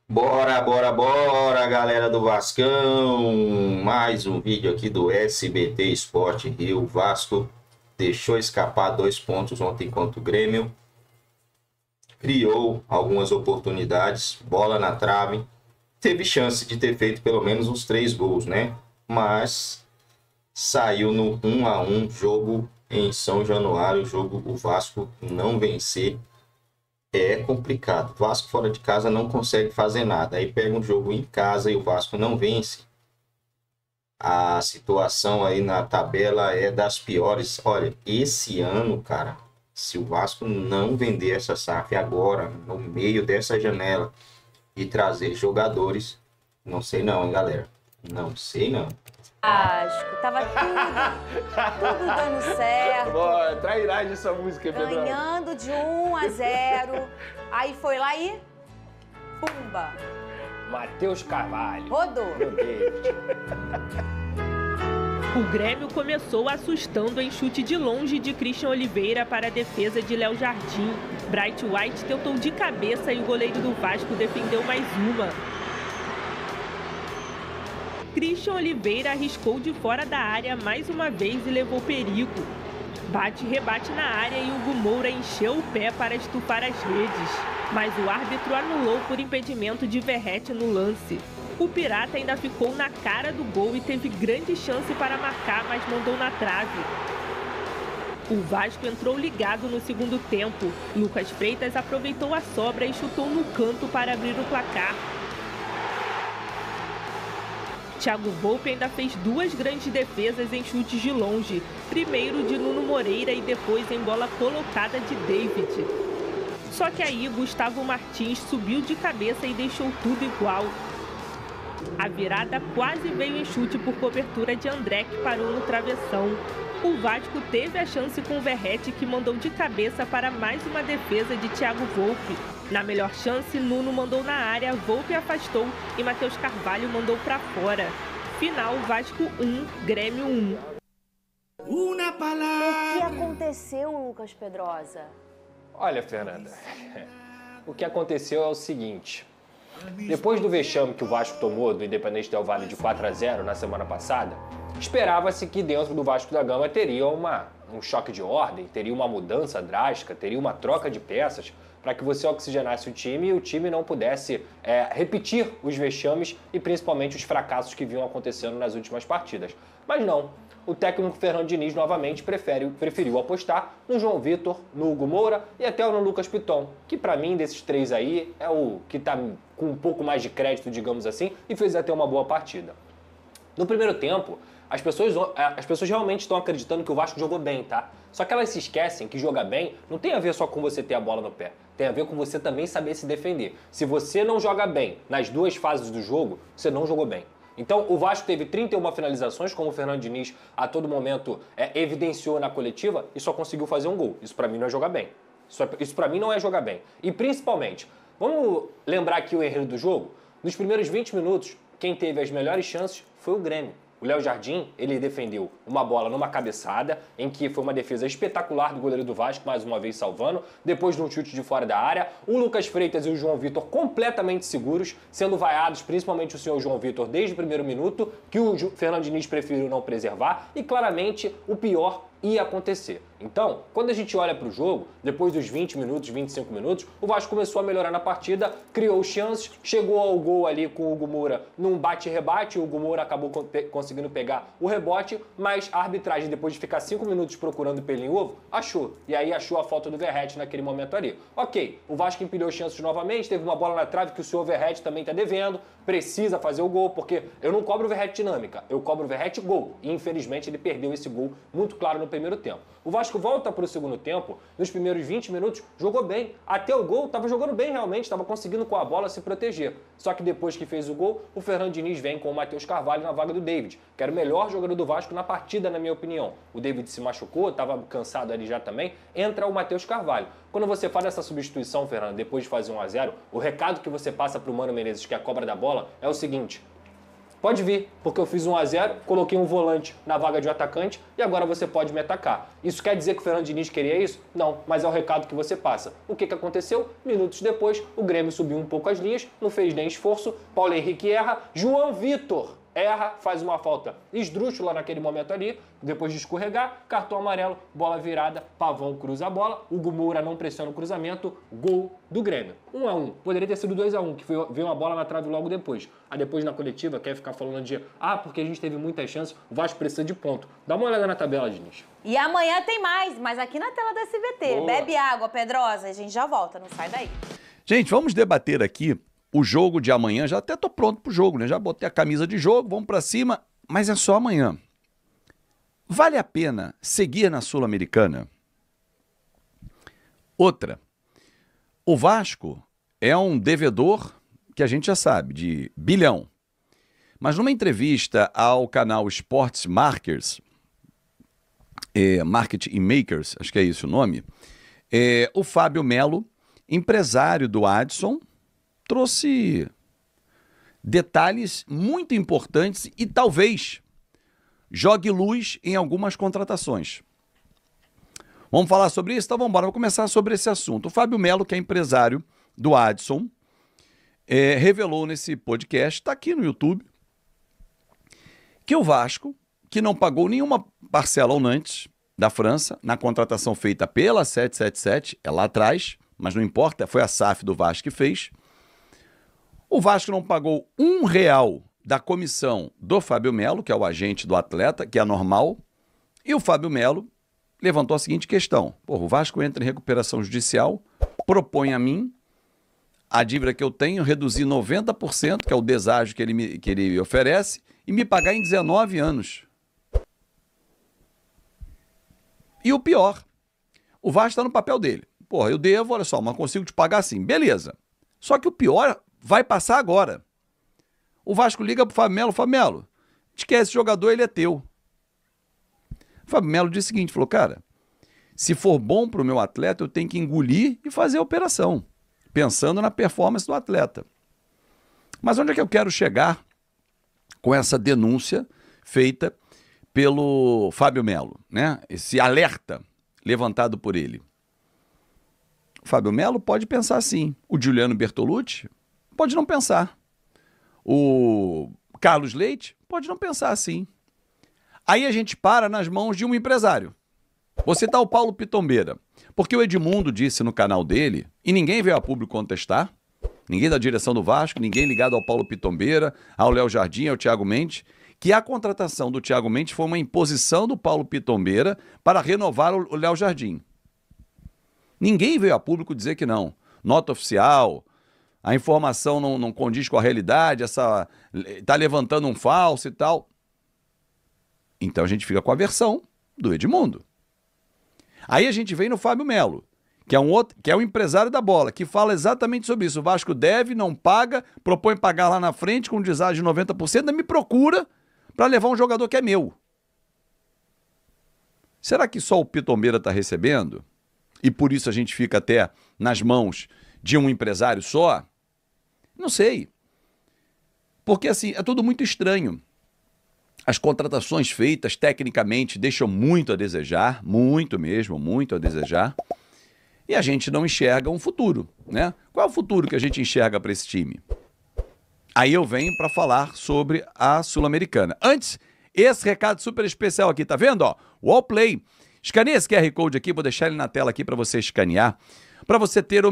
Bora, bora, bora, galera do Vascão! Mais um vídeo aqui do SBT Esporte Rio. Vasco deixou escapar 2 pontos ontem contra o Grêmio. Criou algumas oportunidades, bola na trave. Teve chance de ter feito pelo menos uns 3 gols, né? Mas saiu no 1-1, jogo em São Januário. O Vasco não vencer é complicado. O Vasco fora de casa não consegue fazer nada. Aí pega um jogo em casa e o Vasco não vence. A situação aí na tabela é das piores. Olha, esse ano, cara, se o Vasco não vender essa SAF agora, no meio dessa janela, e trazer jogadores, não sei não, hein, galera? Não sei não. Vasco, tava tudo dando certo. Boa, trairagem essa música, Pedro. Ganhando de 1-0. Aí foi lá e... pumba! Matheus Carvalho. Rodou. Meu Deus. O Grêmio começou assustando em chute de longe de Christian Oliveira para a defesa de Léo Jardim. Bright White tentou de cabeça e o goleiro do Vasco defendeu mais uma. Christian Oliveira arriscou de fora da área mais uma vez e levou perigo. Bate-rebate na área e Hugo Moura encheu o pé para estufar as redes. Mas o árbitro anulou por impedimento de Verratti no lance. O Pirata ainda ficou na cara do gol e teve grande chance para marcar, mas mandou na trave. O Vasco entrou ligado no segundo tempo. Lucas Freitas aproveitou a sobra e chutou no canto para abrir o placar. Thiago Volpe ainda fez 2 grandes defesas em chutes de longe. Primeiro de Nuno Moreira e depois em bola colocada de David. Só que aí Gustavo Martins subiu de cabeça e deixou tudo igual. A virada quase veio em chute por cobertura de André, que parou no travessão. O Vasco teve a chance com o Verratti, que mandou de cabeça para mais uma defesa de Thiago Volpe. Na melhor chance, Nuno mandou na área, Volpe afastou e Matheus Carvalho mandou para fora. Final, Vasco 1, Grêmio 1. O que aconteceu, Lucas Pedrosa? Olha, Fernanda, o que aconteceu é o seguinte. Depois do vexame que o Vasco tomou do Independente Del Valle de 4-0 na semana passada, esperava-se que dentro do Vasco da Gama teria um choque de ordem, teria uma mudança drástica, teria uma troca de peças para que você oxigenasse o time e o time não pudesse repetir os vexames e principalmente os fracassos que vinham acontecendo nas últimas partidas. Mas não. O técnico Fernando Diniz novamente preferiu apostar no João Vitor, no Hugo Moura e até no Lucas Piton, que para mim desses 3 aí é o que está com um pouco mais de crédito, digamos assim, e fez até uma boa partida. No primeiro tempo, as pessoas realmente estão acreditando que o Vasco jogou bem, tá? Só que elas se esquecem que jogar bem não tem a ver só com você ter a bola no pé. Tem a ver com você também saber se defender. Se você não joga bem nas 2 fases do jogo, você não jogou bem. Então, o Vasco teve 31 finalizações, como o Fernando Diniz a todo momento evidenciou na coletiva, e só conseguiu fazer um gol. Isso pra mim não é jogar bem. Isso pra mim não é jogar bem. E principalmente, vamos lembrar aqui o enredo do jogo? Nos primeiros 20 minutos, quem teve as melhores chances foi o Grêmio. O Léo Jardim, ele defendeu uma bola numa cabeçada, em que foi uma defesa espetacular do goleiro do Vasco, mais uma vez salvando, depois de um chute de fora da área. O Lucas Freitas e o João Vitor completamente seguros, sendo vaiados, principalmente o senhor João Vitor, desde o primeiro minuto, que o Fernando Diniz preferiu não preservar, e claramente o pior ia acontecer. Então, quando a gente olha para o jogo, depois dos 20 minutos, 25 minutos, o Vasco começou a melhorar na partida, criou chances, chegou ao gol ali com o Hugo Moura num bate-rebate, o Hugo Moura acabou conseguindo pegar o rebote, mas a arbitragem, depois de ficar 5 minutos procurando o pelo em ovo, achou. E aí achou a falta do Verratti naquele momento ali. Ok, o Vasco empilhou chances novamente, teve uma bola na trave que o senhor Verratti também está devendo, precisa fazer o gol, porque eu não cobro o Verratti dinâmica, eu cobro o Verratti gol. E infelizmente ele perdeu esse gol muito claro no primeiro tempo. O Vasco volta para o segundo tempo, nos primeiros 20 minutos, jogou bem. Até o gol, estava jogando bem realmente, estava conseguindo com a bola se proteger. Só que depois que fez o gol, o Fernando Diniz vem com o Matheus Carvalho na vaga do David, que era o melhor jogador do Vasco na partida, na minha opinião. O David se machucou, estava cansado ali já também, entra o Matheus Carvalho. Quando você faz essa substituição, Fernando, depois de fazer 1-0, o recado que você passa para o Mano Menezes, que é a cobra da bola, é o seguinte: Pode vir, porque eu fiz 1-0, coloquei um volante na vaga de um atacante e agora você pode me atacar. Isso quer dizer que o Fernando Diniz queria isso? Não, mas é o recado que você passa. O que aconteceu? Minutos depois, o Grêmio subiu um pouco as linhas, não fez nem esforço, Paulo Henrique erra, João Vitor erra, faz uma falta esdrúxula naquele momento ali, depois de escorregar, cartão amarelo, bola virada, Pavão cruza a bola, Hugo Moura não pressiona o cruzamento, gol do Grêmio. 1-1. Poderia ter sido 2-1, que veio uma bola na trave logo depois. Aí depois na coletiva quer ficar falando de porque a gente teve muitas chances, o Vasco precisa de ponto. Dá uma olhada na tabela, Diniz. E amanhã tem mais, mas aqui na tela da SBT. Boa. Bebe água, Pedrosa, a gente já volta, não sai daí. Gente, vamos debater aqui o jogo de amanhã. Já até tô pronto pro jogo, né? Já botei a camisa de jogo, vamos pra cima, mas é só amanhã. Vale a pena seguir na Sul-Americana? Outra, o Vasco é um devedor que a gente já sabe, de bilhão. Mas numa entrevista ao canal Sports Markers, Market Makers, acho que é esse o nome, o Fábio Melo, empresário do Adson, trouxe detalhes muito importantes e talvez jogue luz em algumas contratações. Vamos falar sobre isso? Então vamos embora, vou começar sobre esse assunto. O Fábio Melo, que é empresário do Adson, revelou nesse podcast, está aqui no YouTube, que o Vasco, que não pagou nenhuma parcela ao Nantes da França, na contratação feita pela 777, é lá atrás, mas não importa, foi a SAF do Vasco que fez. O Vasco não pagou R$1 da comissão do Fábio Melo, que é o agente do atleta, que é normal, e o Fábio Melo levantou a seguinte questão. O Vasco entra em recuperação judicial, propõe a mim a dívida que eu tenho, reduzir 90%, que é o deságio que ele me oferece, e me pagar em 19 anos. E o pior, o Vasco está no papel dele. Eu devo, olha só, mas consigo te pagar assim. Beleza. Só que o pior vai passar agora. O Vasco liga pro Fábio Melo, Fábio Melo, te quer esse jogador, ele é teu. O Fábio Melo disse o seguinte, falou, cara, se for bom pro meu atleta, eu tenho que engolir e fazer a operação, pensando na performance do atleta. Mas onde é que eu quero chegar com essa denúncia feita pelo Fábio Melo, né? Esse alerta levantado por ele. O Fábio Melo pode pensar assim, o Giuliano Bertolucci pode não pensar. O Carlos Leite pode não pensar assim. Aí a gente para nas mãos de um empresário. Você tá o Paulo Pitombeira. Porque o Edmundo disse no canal dele, e ninguém veio a público contestar, ninguém da direção do Vasco, ninguém ligado ao Paulo Pitombeira, ao Léo Jardim, ao Thiago Mendes, que a contratação do Thiago Mendes foi uma imposição do Paulo Pitombeira para renovar o Léo Jardim. Ninguém veio a público dizer que não. Nota oficial, a informação não condiz com a realidade, tá levantando um falso e tal. Então a gente fica com a versão do Edmundo. Aí a gente vem no Fábio Melo, que é um empresário da bola, que fala exatamente sobre isso. O Vasco deve, não paga, propõe pagar lá na frente com um deságio de 90%, ainda me procura para levar um jogador que é meu. Será que só o Pitombeira está recebendo? E por isso a gente fica até nas mãos de um empresário só? Não sei. Porque assim, é tudo muito estranho. As contratações feitas tecnicamente deixam muito a desejar, muito mesmo, muito a desejar. E a gente não enxerga um futuro, né? Qual é o futuro que a gente enxerga para esse time? Aí eu venho para falar sobre a Sul-Americana. Antes, esse recado super especial aqui, tá vendo? Ó, Wallplay. Escaneia esse QR Code aqui, vou deixar ele na tela aqui para você escanear, para você ter o...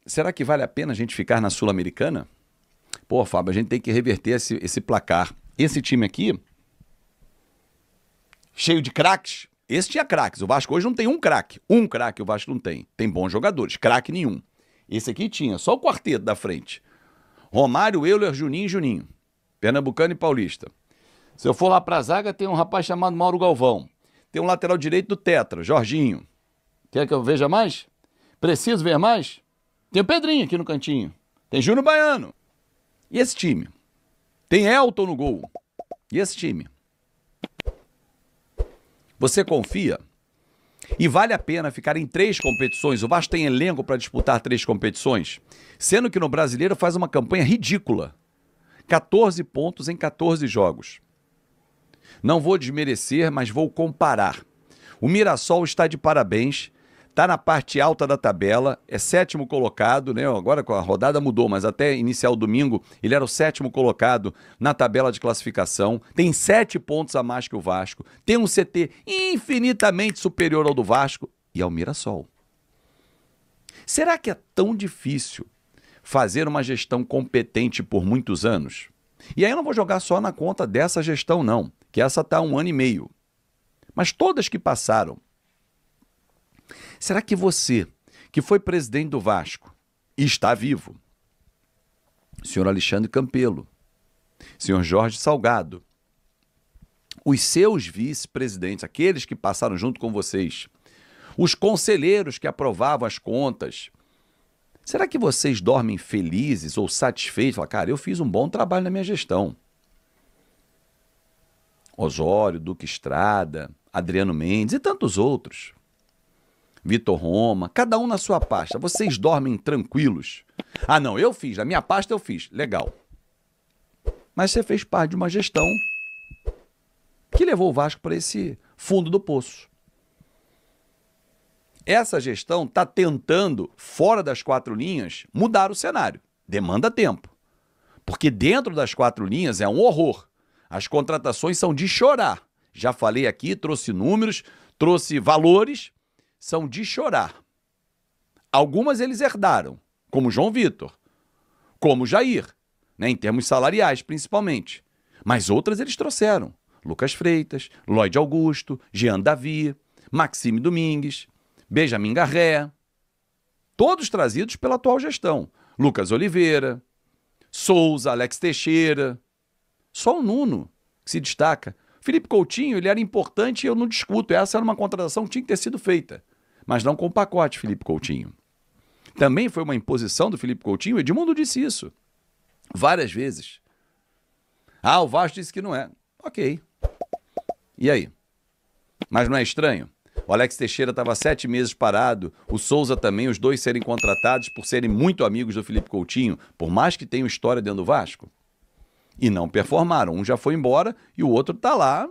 Será que vale a pena a gente ficar na Sul-Americana? Pô, Fábio, a gente tem que reverter esse placar. Esse time aqui, cheio de craques, esse tinha craques. O Vasco hoje não tem um craque. Um craque o Vasco não tem. Tem bons jogadores, craque nenhum. Esse aqui tinha, só o quarteto da frente. Romário, Euler, Juninho e Juninho. Pernambucano e Paulista. Se eu for lá pra zaga, tem um rapaz chamado Mauro Galvão. Tem um lateral direito do Tetra, Jorginho. Quer que eu veja mais? Preciso ver mais? Tem o Pedrinho aqui no cantinho. Tem Júnior Baiano. E esse time? Tem Elton no gol. E esse time? Você confia E vale a pena ficar em 3 competições? O Vasco tem elenco para disputar 3 competições? Sendo que no Brasileiro faz uma campanha ridícula. 14 pontos em 14 jogos. Não vou desmerecer, mas vou comparar. O Mirassol está de parabéns, está na parte alta da tabela, é 7º colocado, né? Agora com a rodada mudou, mas até iniciar o domingo ele era o 7º colocado na tabela de classificação, tem 7 pontos a mais que o Vasco, tem um CT infinitamente superior ao do Vasco e ao Mirassol. Será que é tão difícil fazer uma gestão competente por muitos anos? E aí eu não vou jogar só na conta dessa gestão não, que essa está há 1 ano e meio. Mas todas que passaram. Será que você, que foi presidente do Vasco e está vivo, senhor Alexandre Campelo, senhor Jorge Salgado, os seus vice-presidentes, aqueles que passaram junto com vocês, os conselheiros que aprovavam as contas, será que vocês dormem felizes ou satisfeitos? Falam, cara, eu fiz um bom trabalho na minha gestão. Osório, Duque Estrada, Adriano Mendes e tantos outros. Vitor Roma, cada um na sua pasta. Vocês dormem tranquilos? Ah, não, eu fiz, a minha pasta eu fiz. Legal. Mas você fez parte de uma gestão que levou o Vasco para esse fundo do poço. Essa gestão está tentando, fora das 4 linhas, mudar o cenário. Demanda tempo. Porque dentro das 4 linhas é um horror. As contratações são de chorar. Já falei aqui, trouxe números, trouxe valores, são de chorar. Algumas eles herdaram, como João Vitor, como Jair, né, em termos salariais principalmente. Mas outras eles trouxeram. Lucas Freitas, Lloyd Augusto, Jean Davi, Maxime Domingues, Benjamin Garré, todos trazidos pela atual gestão. Lucas Oliveira, Souza, Alex Teixeira, só o Nuno que se destaca. Felipe Coutinho, ele era importante e eu não discuto. Essa era uma contratação que tinha que ter sido feita. Mas não com o pacote Felipe Coutinho. Também foi uma imposição do Felipe Coutinho. Edmundo disse isso várias vezes. Ah, o Vasco disse que não é. Ok. E aí? Mas não é estranho? O Alex Teixeira estava 7 meses parado, o Souza também, os dois serem contratados por serem muito amigos do Felipe Coutinho, por mais que tenham história dentro do Vasco. E não performaram. Um já foi embora e o outro está lá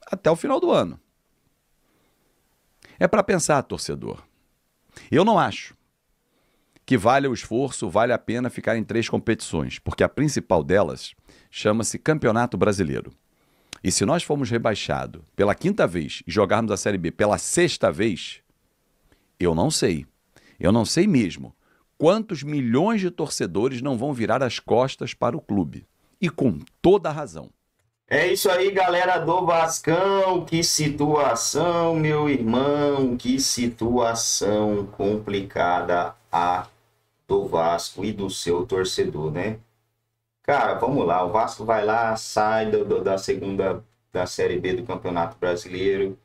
até o final do ano. É para pensar, torcedor. Eu não acho que vale o esforço, vale a pena ficar em 3 competições, porque a principal delas chama-se Campeonato Brasileiro. E se nós formos rebaixados pela 5ª vez e jogarmos a Série B pela 6ª vez, eu não sei mesmo quantos milhões de torcedores não vão virar as costas para o clube. E com toda a razão. É isso aí, galera do Vascão. Que situação, meu irmão. Que situação complicada a do Vasco e do seu torcedor, né? Cara, vamos lá. O Vasco vai lá, sai da segunda da Série B do Campeonato Brasileiro.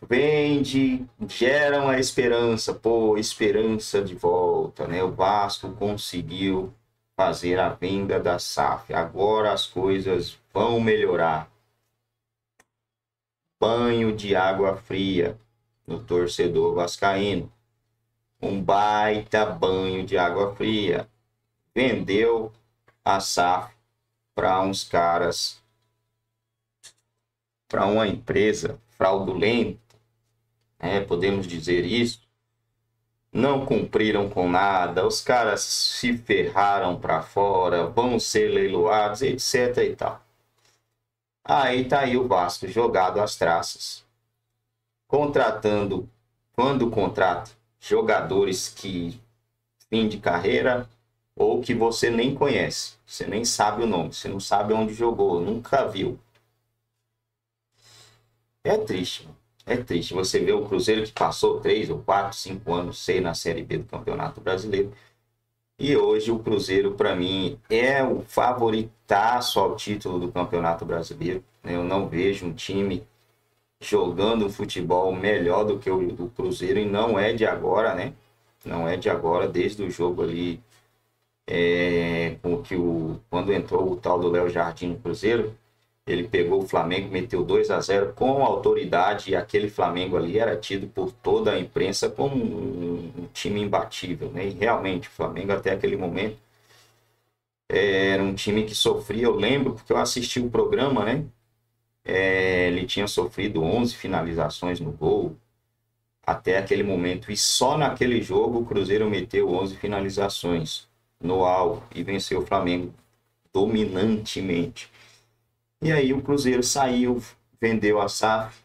Vende, geram a esperança, pô, esperança de volta, né? O Vasco conseguiu fazer a venda da SAF. Agora as coisas vão melhorar. Banho de água fria no torcedor vascaíno. Um baita banho de água fria. Vendeu a SAF para uns caras, para uma empresa fraudulenta, podemos dizer isso. Não cumpriram com nada, os caras se ferraram para fora, vão ser leiloados, etc e tal. Aí tá aí o Vasco jogado às traças, contratando, quando contrata, jogadores que fim de carreira ou que você nem conhece, você nem sabe o nome, você não sabe onde jogou, nunca viu. É triste, mano. É triste você ver o Cruzeiro que passou 3 ou 4, 5 anos sem na Série B do Campeonato Brasileiro. E hoje o Cruzeiro, para mim, é o favoritaço ao título do Campeonato Brasileiro. Eu não vejo um time jogando um futebol melhor do que o do Cruzeiro. E não é de agora, né? Não é de agora, desde o jogo ali, quando entrou o tal do Léo Jardim no Cruzeiro. Ele pegou o Flamengo, meteu 2-0 com autoridade, e aquele Flamengo ali era tido por toda a imprensa como um time imbatível, né? E realmente, o Flamengo até aquele momento era um time que sofria, eu lembro, porque eu assisti o programa, né? Ele tinha sofrido 11 finalizações no gol até aquele momento, e só naquele jogo o Cruzeiro meteu 11 finalizações no alvo e venceu o Flamengo dominantemente. E aí o Cruzeiro saiu, vendeu a SAF,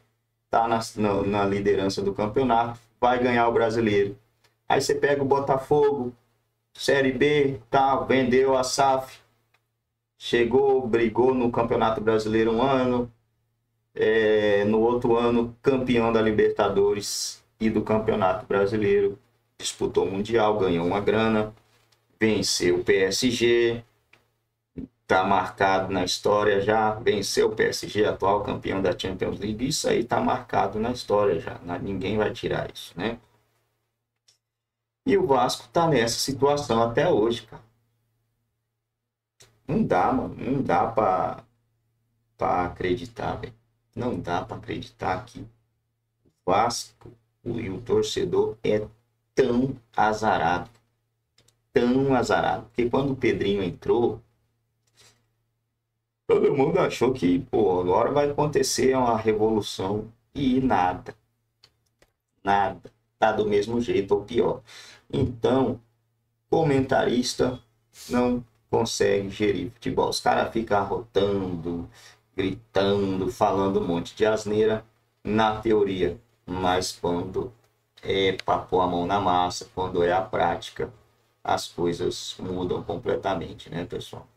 tá na liderança do campeonato, vai ganhar o Brasileiro. Aí você pega o Botafogo, Série B, tá, vendeu a SAF, chegou, brigou no Campeonato Brasileiro um ano, no outro ano campeão da Libertadores e do Campeonato Brasileiro, disputou o Mundial, ganhou uma grana, venceu o PSG, tá marcado na história já, venceu o PSG, atual campeão da Champions League, isso aí tá marcado na história já, ninguém vai tirar isso, né? E o Vasco tá nessa situação até hoje, cara. Não dá, mano, não dá pra acreditar, velho. Não dá pra acreditar que o Vasco e o torcedor é tão azarado, porque quando o Pedrinho entrou, todo mundo achou que, pô, agora vai acontecer uma revolução, e nada, tá do mesmo jeito ou pior. Então, comentarista não consegue gerir futebol, os caras ficam arrotando, gritando, falando um monte de asneira na teoria, mas quando é para pôr a mão na massa, quando é a prática, as coisas mudam completamente, né, pessoal?